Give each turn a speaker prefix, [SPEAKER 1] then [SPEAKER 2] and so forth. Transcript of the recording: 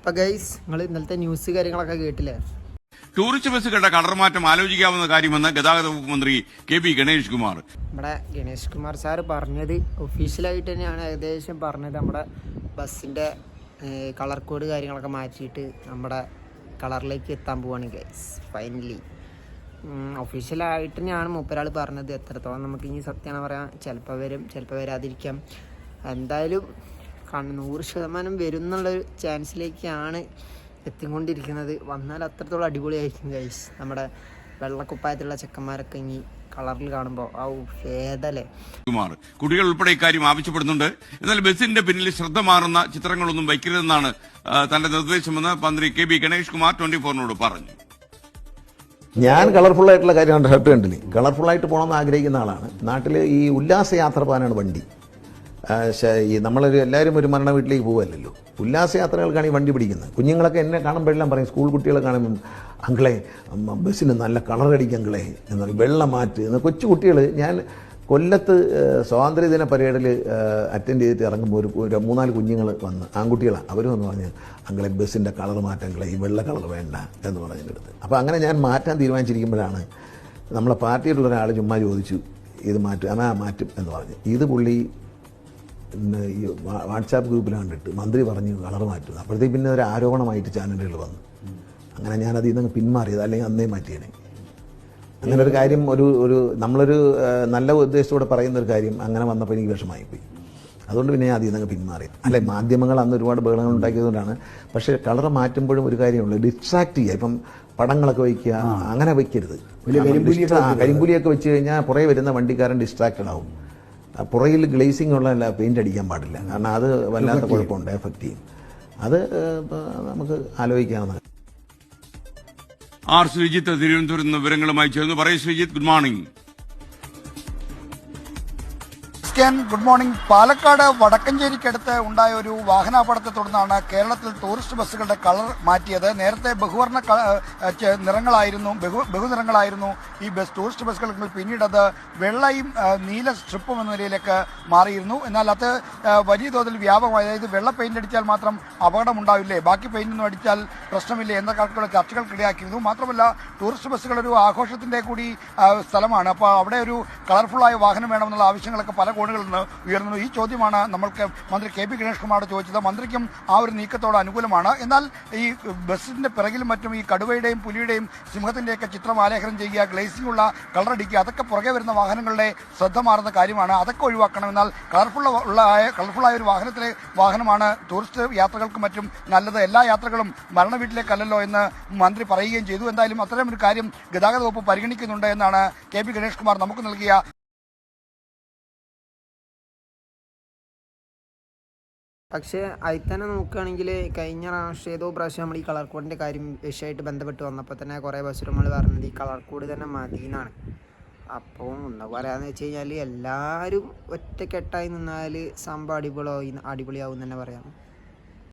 [SPEAKER 1] അപ്പോൾ ഗൈസ് നിങ്ങൾ ഇന്നലത്തെ ന്യൂസ് കാര്യങ്ങളൊക്കെ കേട്ടില്ലേ?
[SPEAKER 2] ടൂറിസ്റ്റ് ബസ്സുകളുടെ കളർ മാറ്റം ആലോചിക്കാവുന്ന കാര്യമെന്ന് ഗതാഗത വകുപ്പ് മന്ത്രി KP ഗണേഷ് കുമാർ.
[SPEAKER 1] നമ്മുടെ ഗണേഷ് കുമാർ സാറ് പറഞ്ഞത് ഒഫീഷ്യലായിട്ട് തന്നെയാണ് ഏകദേശം പറഞ്ഞത്. നമ്മുടെ ബസ്സിൻ്റെ കളർ കോഡ് കാര്യങ്ങളൊക്കെ മാറ്റിയിട്ട് നമ്മുടെ കളറിലേക്ക് എത്താൻ പോവാണ് ഗൈസ്. ഫൈനലി ഒഫീഷ്യലായിട്ട് തന്നെയാണ് മൂപ്പരാൾ പറഞ്ഞത്. എത്രത്തോളം നമുക്ക് ഇനി സത്യമാണ് പറയാം. ചിലപ്പോൾ വരും, ചിലപ്പോൾ വരാതിരിക്കാം. എന്തായാലും 100% വരും എന്നുള്ളൊരു ചാൻസിലേക്കാണ് എത്തിക്കൊണ്ടിരിക്കുന്നത്. വന്നാൽ അത്രത്തോളം അടിപൊളിയായിരിക്കും ഗൈസ്. നമ്മുടെ വെള്ളക്കുപ്പായത്തിലുള്ള ചെക്കന്മാരൊക്കെ ഇനി കളറിൽ കാണുമ്പോൾ ഏതല്ലേ
[SPEAKER 2] കുമാർ കുട്ടികൾ ഉൾപ്പെടെ ഇക്കാര്യം ആവശ്യപ്പെടുന്നുണ്ട്. എന്നാൽ ബസിന്റെ പിന്നിൽ ശ്രദ്ധ മാറുന്ന ചിത്രങ്ങളൊന്നും വയ്ക്കരുതെന്നാണ് തന്റെ നിർദ്ദേശമെന്ന് മന്ത്രി KP ഗണേഷ് കുമാർ 24നോട് പറഞ്ഞു.
[SPEAKER 3] ഞാൻ കളർഫുള്ളായിട്ടുള്ള കാര്യമാണ്. ഷർട്ട് കണ്ടില്ലേ, കളർഫുള്ളായിട്ട് പോകണമെന്ന് ആഗ്രഹിക്കുന്ന ആളാണ്. നാട്ടിൽ ഈ ഉല്ലാസയാത്ര പോകാനാണ് വണ്ടി. ഈ നമ്മളൊരു എല്ലാവരും ഒരു മരണ വീട്ടിലേക്ക് പോകല്ലോ. ഉല്ലാസയാത്രകൾക്കാണ് ഈ വണ്ടി പിടിക്കുന്നത്. കുഞ്ഞുങ്ങളൊക്കെ എന്നെ കാണുമ്പോഴെല്ലാം പറയും, സ്കൂൾ കുട്ടികളെ കാണുമ്പോൾ അങ്കിളെ ബസ്സിന് നല്ല കളറടിക്കും അങ്കിളെ എന്ന് പറയും, വെള്ളം മാറ്റ് എന്ന്. കൊച്ചു കുട്ടികൾ, ഞാൻ കൊല്ലത്ത് സ്വാതന്ത്ര്യദിന പരേഡിൽ അറ്റൻഡ് ചെയ്തിട്ട് ഇറങ്ങുമ്പോൾ ഒരു 3-4 കുഞ്ഞുങ്ങൾ വന്ന്, ആൺകുട്ടികളാണ്. അവർ വന്ന് പറഞ്ഞ് അങ്കിളെ ബസ്സിൻ്റെ കളർ മാറ്റങ്ങളെ, ഈ വെള്ള കളർ വേണ്ട എന്ന് പറഞ്ഞതിൻ്റെ അടുത്ത്. അപ്പോൾ അങ്ങനെ ഞാൻ മാറ്റാൻ തീരുമാനിച്ചിരിക്കുമ്പോഴാണ് നമ്മളെ പാർട്ടിയിലുള്ള ഒരാൾ ചുമ്മാ ചോദിച്ചു, ഇത് മാറ്റും മാറ്റും എന്ന് പറഞ്ഞു. ഇത് പുള്ളി ഈ വാട്സാപ്പ് ഗ്രൂപ്പിൽ കണ്ടിട്ട് മന്ത്രി പറഞ്ഞു കളർ മാറ്റുന്നു. അപ്പോഴത്തേക്ക് പിന്നെ ഒരു ആരോപണമായിട്ട് ചാനലുകൾ വന്നു. അങ്ങനെ ഞാനതിൽ നിന്ന് പിന്മാറിയത്, അല്ലെങ്കിൽ അന്നേ മാറ്റിയേനെ. അങ്ങനെ ഒരു കാര്യം നമ്മളൊരു നല്ല ഉദ്ദേശത്തോടെ പറയുന്നൊരു കാര്യം അങ്ങനെ വന്നപ്പോൾ എനിക്ക് വിഷമായിപ്പോയി. അതുകൊണ്ട് പിന്നെ ഞാൻ അതിൽ നിന്ന് പിന്മാറി. അല്ലെ, മാധ്യമങ്ങൾ അന്ന് ഒരുപാട് ബഹളങ്ങൾ ഉണ്ടാക്കിയതുകൊണ്ടാണ്. പക്ഷേ കളർ മാറ്റുമ്പോഴും ഒരു കാര്യമുള്ളൂ, ഡിസ്ട്രാക്ട് ചെയ്യുക. ഇപ്പം പടങ്ങളൊക്കെ വയ്ക്കുക, അങ്ങനെ വയ്ക്കരുത്. കരിമ്പുലിയൊക്കെ വെച്ച് കഴിഞ്ഞാൽ പുറകെ വരുന്ന വണ്ടിക്കാരൻ ഡിസ്ട്രാക്റ്റഡ് ആവും. പുറകിൽ ഗ്ലേസിംഗ് ഉള്ള പെയിന്റ് അടിക്കാൻ പാടില്ല. കാരണം അത് വല്ലാത്ത കുഴപ്പമുണ്ട്, എഫക്റ്റ് ചെയ്യും. അത് നമുക്ക് ആലോചിക്കാവുന്ന.
[SPEAKER 2] ശ്രീജിത്ത് തിരുവനന്തപുരത്ത് നിന്ന് വിവരങ്ങളുമായി ചേർന്നു. പറയൂ Sreejith, good morning.
[SPEAKER 4] Good morning. Palakkad വടക്കഞ്ചേരിക്കടുത്ത് ഉണ്ടായ ഒരു വാഹനാപകടത്തെ തുടർന്നാണ് കേരളത്തിൽ ടൂറിസ്റ്റ് ബസ്സുകളുടെ കളർ മാറ്റിയത്. നേരത്തെ ബഹുവർണ്ണ ബഹുനിറങ്ങളായിരുന്നു ഈ ടൂറിസ്റ്റ് ബസ്സുകൾ. പിന്നീട് അത് വെള്ളയും നീല സ്ട്രിപ്പും എന്ന നിലയിലേക്ക് മാറിയിരുന്നു. എന്നാൽ അത് വലിയ തോതിൽ വ്യാപകമായി, അതായത് വെള്ള പെയിന്റ് അടിച്ചാൽ മാത്രം അപകടം ഉണ്ടാവില്ലേ, ബാക്കി പെയിന്റൊന്നും അടിച്ചാൽ പ്രശ്നമില്ലേ എന്ന കണക്കുള്ള ചർച്ചകൾക്കിടയാക്കിയിരുന്നു. മാത്രമല്ല, ടൂറിസ്റ്റ് ബസ്സുകൾ ഒരു ആഘോഷത്തിന്റെ കൂടി സ്ഥലമാണ്. അപ്പോൾ അവിടെ ഒരു കളർഫുള്ളായ വാഹനം വേണമെന്നുള്ള ആവശ്യങ്ങളൊക്കെ പല കോണുകളിൽ നിന്ന് ഉയർന്നു. ഈ ചോദ്യമാണ് നമ്മൾക്ക് മന്ത്രി KP ഗണേഷ് കുമാറോട് ചോദിച്ചത്. മന്ത്രിക്കും ആ ഒരു നീക്കത്തോട് അനുകൂലമാണ്. എന്നാൽ ഈ ബസ്സിന്റെ പിറകിലും മറ്റും ഈ കടുവയുടെയും പുലിയുടെയും സിംഹത്തിന്റെയൊക്കെ ചിത്രം ആലേഖനം ചെയ്യുക, ഗ്ലേസിംഗ് ഉള്ള കളർ അടിക്കുക, അതൊക്കെ പുറകെ വരുന്ന വാഹനങ്ങളുടെ ശ്രദ്ധ മാറുന്ന കാര്യമാണ്. അതൊക്കെ ഒഴിവാക്കണം. എന്നാൽ കളർഫുള്ളായ ഒരു വാഹനമാണ് ടൂറിസ്റ്റ് യാത്രകൾക്കും മറ്റും നല്ലത്. എല്ലാ യാത്രകളും മരണ വീട്ടിലേക്കല്ലല്ലോ എന്ന് മന്ത്രി പറയുകയും ചെയ്തു. എന്തായാലും അത്തരം ഒരു കാര്യം ഗതാഗത വകുപ്പ് പരിഗണിക്കുന്നുണ്ട് എന്നാണ് KP ഗണേഷ് കുമാർ നമുക്ക് നൽകിയ.
[SPEAKER 1] പക്ഷേ അതിൽ തന്നെ നോക്കുകയാണെങ്കിൽ കഴിഞ്ഞ ഏതോ പ്രാവശ്യം നമ്മൾ ഈ കളർ കോഡിൻ്റെ കാര്യം വിഷയമായിട്ട് ബന്ധപ്പെട്ട് വന്നപ്പോൾ തന്നെ കുറേ ബസ് നമ്മൾ പറഞ്ഞത് ഈ കളർ കോഡ് തന്നെ മതി എന്നാണ്. അപ്പോൾ എന്താ പറയാന്ന് വെച്ച് കഴിഞ്ഞാൽ എല്ലാവരും ഒറ്റക്കെട്ടായി നിന്നാൽ സംഭവം അടിപൊളിയാവും തന്നെ പറയാം.